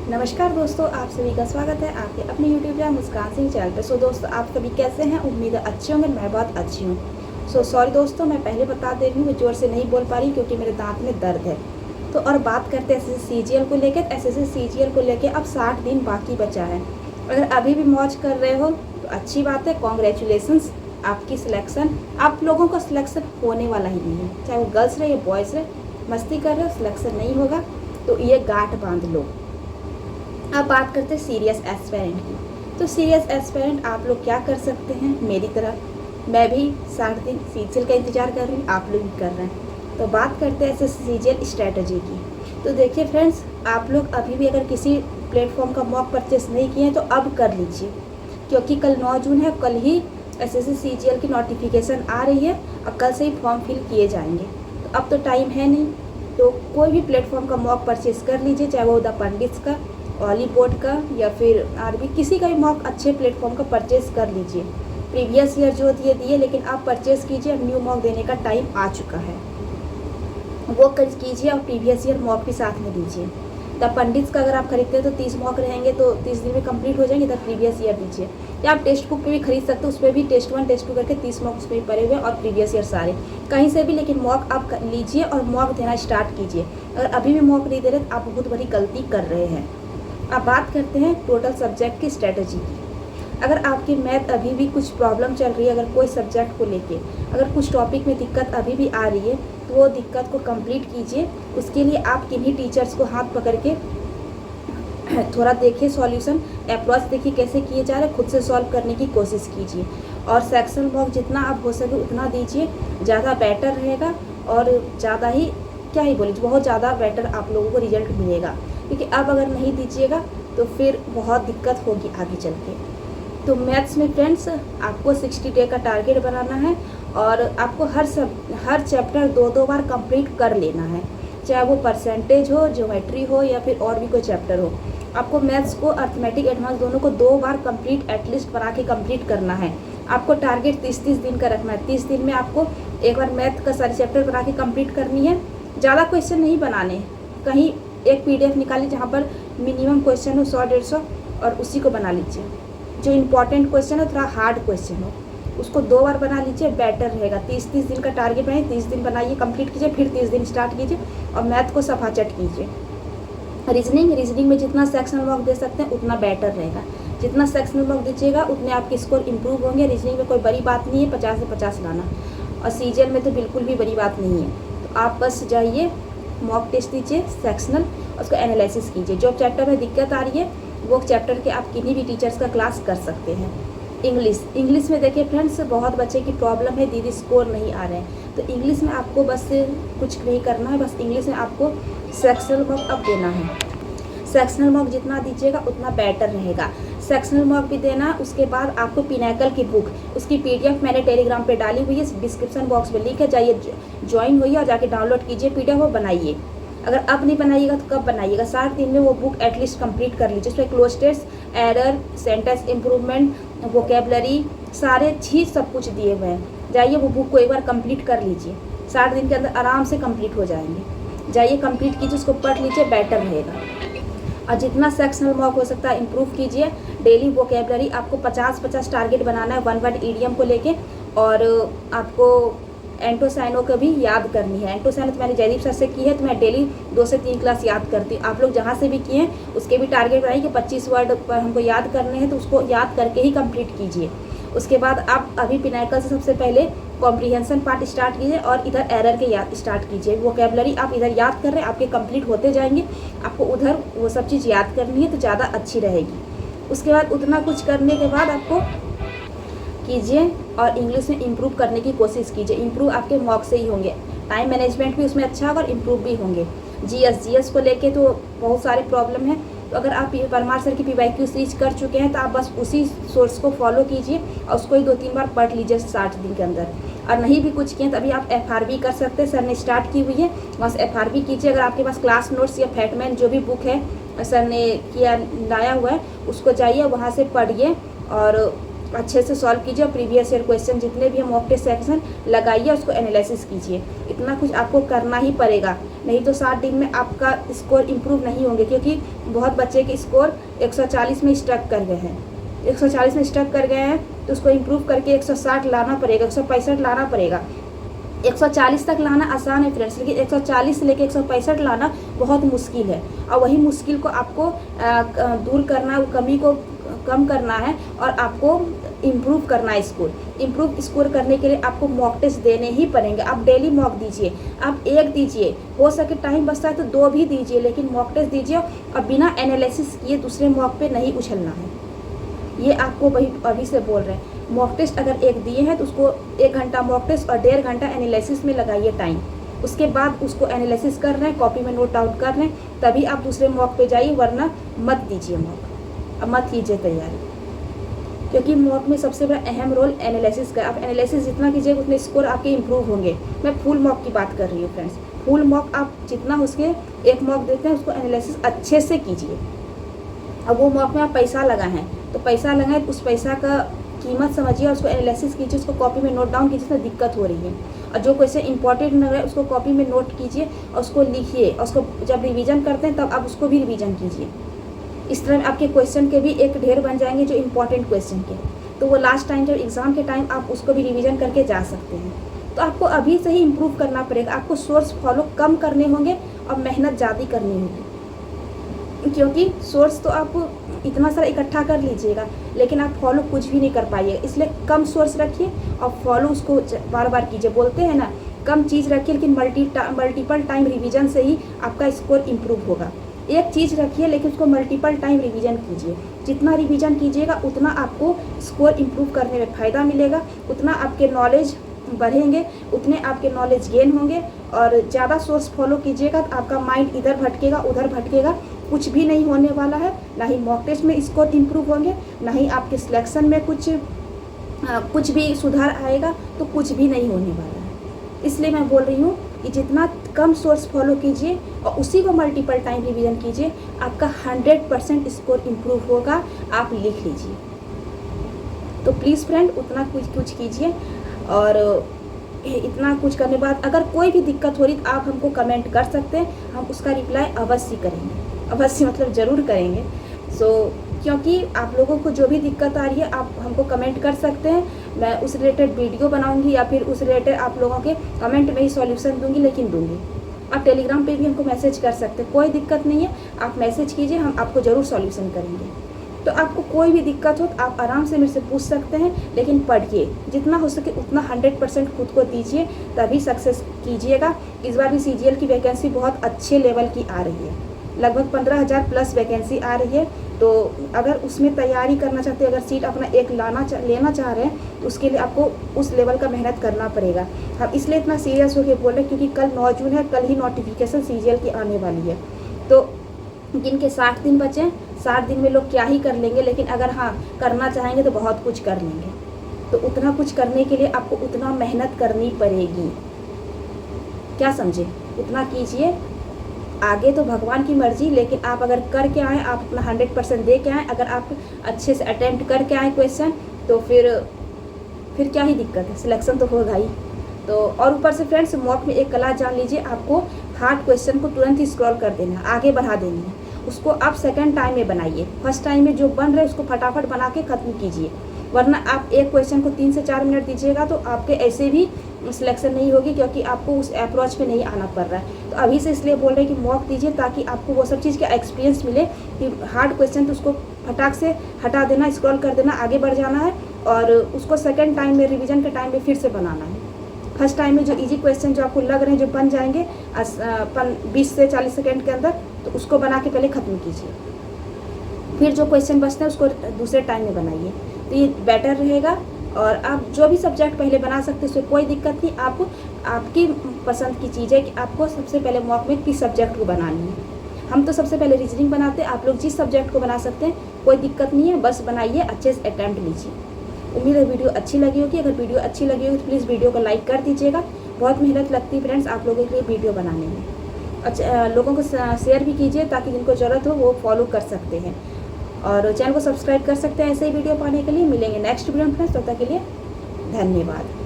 नमस्कार दोस्तों, आप सभी का स्वागत है आपके अपने यूट्यूब चैनल मुस्कान सिंह चैनल पर। सो दोस्तों, आप सभी कैसे हैं? उम्मीद है अच्छे होंगे। मैं बहुत अच्छी हूँ। सॉरी दोस्तों, मैं पहले बता दे रही हूँ, मैं ज़ोर से नहीं बोल पा रही क्योंकि मेरे दांत में दर्द है। तो और बात करते हैं एसएससी सीजीएल को लेकर। एसएससी सीजीएल को लेकर अब 60 दिन बाकी बचा है। अगर अभी भी मौज कर रहे हो तो अच्छी बात है, कॉन्ग्रेचुलेसन्स, आपकी सिलेक्शन। आप लोगों का सिलेक्शन होने वाला ही नहीं है, चाहे वो गर्ल्स रहे या बॉयज़ रहे। मस्ती कर रहे हो, सिलेक्शन नहीं होगा, तो ये गांठ बांध लो। अब बात करते हैं सीरियस एस्पिरेंट की। तो सीरियस एस्पिरेंट आप लोग क्या कर सकते हैं? मेरी तरह मैं भी 60 दिन सीजीएल का इंतज़ार कर रही हूँ, आप लोग भी कर रहे हैं। तो बात करते हैं ऐसे सीजीएल स्ट्रेटजी की। तो देखिए फ्रेंड्स, आप लोग अभी भी अगर किसी प्लेटफॉर्म का मॉक परचेस नहीं किए हैं तो अब कर लीजिए, क्योंकि कल 9 जून है। कल ही एसएससी सीजीएल की नोटिफिकेशन आ रही है और कल से ही फॉर्म फिल किए जाएंगे। तो अब तो टाइम है नहीं, तो कोई भी प्लेटफॉर्म का मॉक परचेस कर लीजिए, चाहे वो द पंडित्स का, ऑली बोर्ड का या फिर आरबी, किसी का भी मॉक अच्छे प्लेटफॉर्म का परचेस कर लीजिए। प्रीवियस ईयर जो दिए लेकिन आप परचेस कीजिए, अब न्यू मॉक देने का टाइम आ चुका है, वो कीजिए और प्रीवियस ईयर मॉक भी साथ में दीजिए। द पंडित्स का अगर आप खरीदते हैं तो 30 मॉक रहेंगे तो 30 दिन में कंप्लीट हो जाएंगे, द प्रीवियस ईयर दीजिए। या आप टेक्स्ट बुक पे भी खरीद सकते हो, उस पर भी टेस्ट 1 टेस्ट 2 करके 30 मॉक उसमें भी पड़े हुए और प्रीवियस ईयर सारे कहीं से भी, लेकिन मॉक आप लीजिए और मॉक देना स्टार्ट कीजिए। अगर अभी भी मॉक नहीं दे रहे तो आप बहुत बड़ी गलती कर रहे हैं। अब बात करते हैं टोटल सब्जेक्ट की स्ट्रेटजी की। अगर आपकी मैथ अभी भी कुछ प्रॉब्लम चल रही है, अगर कोई सब्जेक्ट को लेके अगर कुछ टॉपिक में दिक्कत अभी भी आ रही है, तो वो दिक्कत को कंप्लीट कीजिए। उसके लिए आप किन्हीं टीचर्स को हाथ पकड़ के थोड़ा देखिए, सॉल्यूशन अप्रोच देखिए कैसे किए जा रहे हैं, खुद से सॉल्व करने की कोशिश कीजिए। और सेक्शन मॉक जितना आप हो सके उतना दीजिए, ज़्यादा बेटर रहेगा। और ज़्यादा ही क्या ही बोले, बहुत ज़्यादा बेटर आप लोगों को रिजल्ट मिलेगा, क्योंकि अब अगर नहीं दीजिएगा तो फिर बहुत दिक्कत होगी आगे चल के। तो मैथ्स में फ्रेंड्स आपको 60 डे का टारगेट बनाना है और आपको हर चैप्टर 2-2 बार कंप्लीट कर लेना है, चाहे वो परसेंटेज हो, ज्योमेट्री हो या फिर और भी कोई चैप्टर हो। आपको मैथ्स को अर्थमेटिक एडवांस दोनों को 2 बार कंप्लीट एटलीस्ट बना के कंप्लीट करना है। आपको टारगेट 30-30 दिन का रखना है। 30 दिन में आपको एक बार मैथ का सारे चैप्टर बना के कंप्लीट करनी है। ज़्यादा क्वेश्चन नहीं बनाने, कहीं एक पीडीएफ निकालिए जहाँ पर मिनिमम क्वेश्चन हो 100-150 और उसी को बना लीजिए। जो इम्पॉर्टेंट क्वेश्चन हो, थोड़ा हार्ड क्वेश्चन हो, उसको 2 बार बना लीजिए, बेटर रहेगा। 30-30 दिन का टारगेट बनाइए, 30 दिन बनाइए, कंप्लीट कीजिए, फिर 30 दिन स्टार्ट कीजिए और मैथ को सफाचट कीजिए। रीजनिंग में जितना सेक्शनल मॉक दे सकते हैं उतना बेटर रहेगा। जितना सेक्शनल मॉक दीजिएगा उतने आपके स्कोर इंप्रूव होंगे। रीजनिंग में कोई बड़ी बात नहीं है 50 से 50 लाना, और सीजीएल में तो बिल्कुल भी बड़ी बात नहीं है। तो आप बस जाइए, मॉक टेस्ट दीजिए सेक्शनल, उसको एनालिसिस कीजिए। जो चैप्टर में दिक्कत आ रही है वो चैप्टर के आप किन्हीं भी टीचर्स का क्लास कर सकते हैं। इंग्लिश में देखिए फ्रेंड्स, बहुत बच्चे की प्रॉब्लम है, दीदी स्कोर नहीं आ रहे हैं। तो इंग्लिश में आपको बस कुछ नहीं करना है, बस इंग्लिश में आपको सेक्शनल मॉक अब देना है। सेक्शनल मॉक जितना दीजिएगा उतना बेटर रहेगा। सेक्शनल मॉक भी देना, उसके बाद आपको पिनैकल की बुक, उसकी पीडीएफ मैंने टेलीग्राम पे डाली हुई है, डिस्क्रिप्शन बॉक्स में लिंक है, जाइए ज्वाइन होइए और जाके डाउनलोड कीजिए पीडीएफ और बनाइए। अगर अब नहीं बनाइएगा तो कब बनाइएगा? 60 दिन में वो बुक एटलीस्ट कंप्लीट कर लीजिए। उसमें cloze test, error, sentence improvement, vocabulary, सारे चीज़ सब कुछ दिए हुए हैं। जाइए वो बुक को एक बार कंप्लीट कर लीजिए, 60 दिन के अंदर आराम से कंप्लीट हो जाएंगे। जाइए कंप्लीट कीजिए, उसको पढ़ लीजिए, बेटर रहेगा। और जितना सेक्शनल मॉक हो सकता है इम्प्रूव कीजिए। डेली वोकेबलरी आपको 50-50 टारगेट बनाना है, 1 वर्ड ईडियम को लेके। और आपको एंटोसाइनो को भी याद करनी है। एंटोसाइनो तो मैंने जयदीप सर से की है, तो मैं डेली 2 से 3 क्लास याद करती हूँ। आप लोग जहाँ से भी किए हैं उसके भी टारगेट बनाइए कि 25 वर्ड पर हमको याद करने हैं, तो उसको याद करके ही कंप्लीट कीजिए। उसके बाद आप अभी पिनाकल से सबसे पहले कॉम्प्रीहेंशन पार्ट स्टार्ट कीजिए और इधर एरर के याद स्टार्ट कीजिए। वोकेबलरी आप इधर याद कर रहे हैं, आपके कंप्लीट होते जाएंगे, आपको उधर वो सब चीज़ याद करनी है, तो ज़्यादा अच्छी रहेगी। उसके बाद उतना कुछ करने के बाद आपको कीजिए और इंग्लिश में इम्प्रूव करने की कोशिश कीजिए। इम्प्रूव आपके मॉक से ही होंगे, टाइम मैनेजमेंट भी उसमें अच्छा होगा और इम्प्रूव भी होंगे। जीएस को लेके तो बहुत सारे प्रॉब्लम है, तो अगर आप परमार सर की पीवाईक्यू सीरीज कर चुके हैं तो आप बस उसी सोर्स को फॉलो कीजिए और उसको ही 2-3 बार पढ़ लीजिए 60 दिन के अंदर। और नहीं भी कुछ किए तो अभी आप एफआरबी कर सकते हैं, सर ने स्टार्ट की हुई है, बस एफआरबी कीजिए। अगर आपके पास क्लास नोट्स या फैटमैन जो भी बुक है सर ने किया लाया हुआ है, उसको जाइए वहाँ से पढ़िए और अच्छे से सॉल्व कीजिए और प्रीवियस ईयर क्वेश्चन जितने भी मॉक टेस्ट सेक्शन लगाइए, उसको एनालिसिस कीजिए। इतना कुछ आपको करना ही पड़ेगा, नहीं तो 60 दिन में आपका स्कोर इम्प्रूव नहीं होंगे, क्योंकि बहुत बच्चे के स्कोर 140 में स्टक कर गए हैं। 140 में स्टक कर गए हैं तो उसको इम्प्रूव करके 160 लाना पड़ेगा, 165 लाना पड़ेगा। 140 तक लाना आसान है फ्रेंड्स, लेकिन 140 से लेकर 165 लाना बहुत मुश्किल है। और वही मुश्किल को आपको दूर करना, वो कमी को कम करना है और आपको इम्प्रूव करना है स्कोर। इम्प्रूव स्कोर करने के लिए आपको मॉक टेस्ट देने ही पड़ेंगे। आप डेली मॉक दीजिए, आप एक दीजिए, हो सके टाइम बचता है तो 2 भी दीजिए, लेकिन मॉक टेस्ट दीजिए और बिना एनालिसिस किए दूसरे मॉक पे नहीं उछलना है। ये आपको वही अभी से बोल रहे हैं। मॉक टेस्ट अगर एक दिए हैं तो उसको 1 घंटा मॉक टेस्ट और 1.5 घंटा एनालिसिस में लगाइए टाइम। उसके बाद उसको एनालिसिस कर रहे हैं, कॉपी में नोट आउट कर रहे हैं, तभी आप दूसरे मॉक पे जाइए, वरना मत दीजिए मॉक, अब मत कीजिए तैयारी। क्योंकि मॉक में सबसे बड़ा अहम रोल एनालिसिस का। आप एनालिसिस जितना कीजिएगा उतने स्कोर आपके इम्प्रूव होंगे। मैं फुल मॉक की बात कर रही हूँ फ्रेंड्स। फुल मॉक आप जितना उसके एक मॉक देते हैं उसको एनालिसिस अच्छे से कीजिए। अब वो मॉक में आप पैसा लगाए हैं तो पैसा लगाए तो उस पैसा का कीमत समझिए और उसको एनालिसिस कीजिए, उसको कॉपी में नोट डाउन कीजिए, उसमें दिक्कत हो रही है। और जो क्वेश्चन इंपॉर्टेंट लग रहा है उसको कॉपी में नोट कीजिए और उसको लिखिए, और उसको जब रिवीजन करते हैं तब आप उसको भी रिवीजन कीजिए। इस तरह आपके क्वेश्चन के भी एक ढेर बन जाएंगे जो इंपॉर्टेंट क्वेश्चन के, तो वो लास्ट टाइम जब एग्ज़ाम के टाइम आप उसको भी रिवीजन करके जा सकते हैं। तो आपको अभी से ही इम्प्रूव करना पड़ेगा। आपको सोर्स फॉलो कम करने होंगे और मेहनत ज़्यादा करनी होगी, क्योंकि सोर्स तो आप इतना सारा इकट्ठा कर लीजिएगा लेकिन आप फॉलो कुछ भी नहीं कर पाइएगा। इसलिए कम सोर्स रखिए और फॉलो उसको बार बार कीजिए। बोलते हैं ना, कम चीज़ रखिए लेकिन मल्टीपल टाइम रिवीजन से ही आपका स्कोर इम्प्रूव होगा। एक चीज़ रखिए लेकिन उसको मल्टीपल टाइम रिवीजन कीजिए। जितना रिवीजन कीजिएगा उतना आपको स्कोर इम्प्रूव करने में फ़ायदा मिलेगा, उतना आपके नॉलेज बढ़ेंगे, उतने आपके नॉलेज गेन होंगे। और ज़्यादा सोर्स फॉलो कीजिएगा तो आपका माइंड इधर भटकेगा उधर भटकेगा, कुछ भी नहीं होने वाला है। ना ही मॉक टेस्ट में स्कोर इम्प्रूव होंगे, ना ही आपके सिलेक्शन में कुछ भी सुधार आएगा, तो कुछ भी नहीं होने वाला है। इसलिए मैं बोल रही हूँ कि जितना कम सोर्स फॉलो कीजिए और उसी को मल्टीपल टाइम रिवीजन कीजिए, आपका 100% स्कोर इम्प्रूव होगा। आप लिख लीजिए। तो प्लीज़ फ्रेंड उतना कुछ कीजिए। और इतना कुछ करने के बाद अगर कोई भी दिक्कत हो रही तो आप हमको कमेंट कर सकते हैं, हम उसका रिप्लाई अवश्य करेंगे। अवश्य मतलब ज़रूर करेंगे। क्योंकि आप लोगों को जो भी दिक्कत आ रही है आप हमको कमेंट कर सकते हैं, मैं उस रिलेटेड वीडियो बनाऊंगी या फिर उस रिलेटेड आप लोगों के कमेंट में ही सॉल्यूशन दूंगी, लेकिन दूंगी। आप टेलीग्राम पे भी हमको मैसेज कर सकते हैं, कोई दिक्कत नहीं है। आप मैसेज कीजिए, हम आपको ज़रूर सॉल्यूशन करेंगे। तो आपको कोई भी दिक्कत हो तो आप आराम से मेरे से पूछ सकते हैं, लेकिन पढ़िए, जितना हो सके उतना 100% खुद को दीजिए, तभी सक्सेस कीजिएगा। इस बार भी CGL की वैकेंसी बहुत अच्छे लेवल की आ रही है, लगभग 15,000 प्लस वैकेंसी आ रही है। तो अगर उसमें तैयारी करना चाहते हैं, अगर सीट अपना एक लेना चाह रहे हैं, तो उसके लिए आपको उस लेवल का मेहनत करना पड़ेगा। हम इसलिए इतना सीरियस होकर बोल रहे हैं क्योंकि कल 9 जून है, कल ही नोटिफिकेशन CGL की आने वाली है। तो जिनके 60 दिन बचे हैं, 60 दिन में लोग क्या ही कर लेंगे, लेकिन अगर हाँ करना चाहेंगे तो बहुत कुछ कर लेंगे। तो उतना कुछ करने के लिए आपको उतना मेहनत करनी पड़ेगी, क्या समझे? उतना कीजिए। आगे तो भगवान की मर्जी, लेकिन आप अगर करके आए, आप अपना 100% दे के आए, अगर आप अच्छे से अटेम्प्ट करके आए क्वेश्चन, तो फिर क्या ही दिक्कत है, सिलेक्शन तो होगा ही। तो और ऊपर से फ्रेंड्स मॉक में एक कला जान लीजिए, आपको हार्ड क्वेश्चन को तुरंत ही स्क्रॉल कर देना, आगे बढ़ा देनी है। उसको आप सेकंड टाइम में बनाइए, फर्स्ट टाइम में जो बन रहे हैं उसको फटाफट बना के ख़त्म कीजिए। वरना आप एक क्वेश्चन को 3 से 4 मिनट दीजिएगा तो आपके ऐसे भी सिलेक्शन नहीं होगी, क्योंकि आपको उस अप्रोच पे नहीं आना पड़ रहा है। तो अभी से इसलिए बोल रहे हैं कि मॉक दीजिए, ताकि आपको वो सब चीज़ का एक्सपीरियंस मिले कि हार्ड क्वेश्चन तो उसको फटाक से हटा देना, स्क्रॉल कर देना, आगे बढ़ जाना है, और उसको सेकेंड टाइम में रिविजन के टाइम में फिर से बनाना है। फर्स्ट टाइम में जो इजी क्वेश्चन जो आपको लग रहे हैं जो बन जाएंगे 20 से 40 सेकेंड के अंदर, तो उसको बना के पहले ख़त्म कीजिए। फिर जो क्वेश्चन बचते हैं उसको दूसरे टाइम में बनाइए, तो ये बेटर रहेगा। और आप जो भी सब्जेक्ट पहले बना सकते हैं उसमें कोई दिक्कत नहीं। आपकी पसंद की चीज़ है कि आपको सबसे पहले मॉक में किस सब्जेक्ट को बनानी है। हम तो सबसे पहले रीजनिंग बनाते हैं, आप लोग जिस सब्जेक्ट को बना सकते हैं, कोई दिक्कत नहीं है, बस बनाइए, अच्छे से अटैम्प्ट लीजिए। उम्मीद है वीडियो अच्छी लगी होगी। अगर वीडियो अच्छी लगी होगी तो प्लीज़ वीडियो को लाइक कर दीजिएगा। बहुत मेहनत लगती है फ्रेंड्स आप लोगों के लिए वीडियो बनाने में। अच्छा, लोगों को शेयर भी कीजिए ताकि जिनको ज़रूरत हो वो फॉलो कर सकते हैं। और चैनल को सब्सक्राइब कर सकते हैं ऐसे ही वीडियो पाने के लिए। मिलेंगे नेक्स्ट वीडियो में फ्रेंड्स, तब तक के लिए धन्यवाद।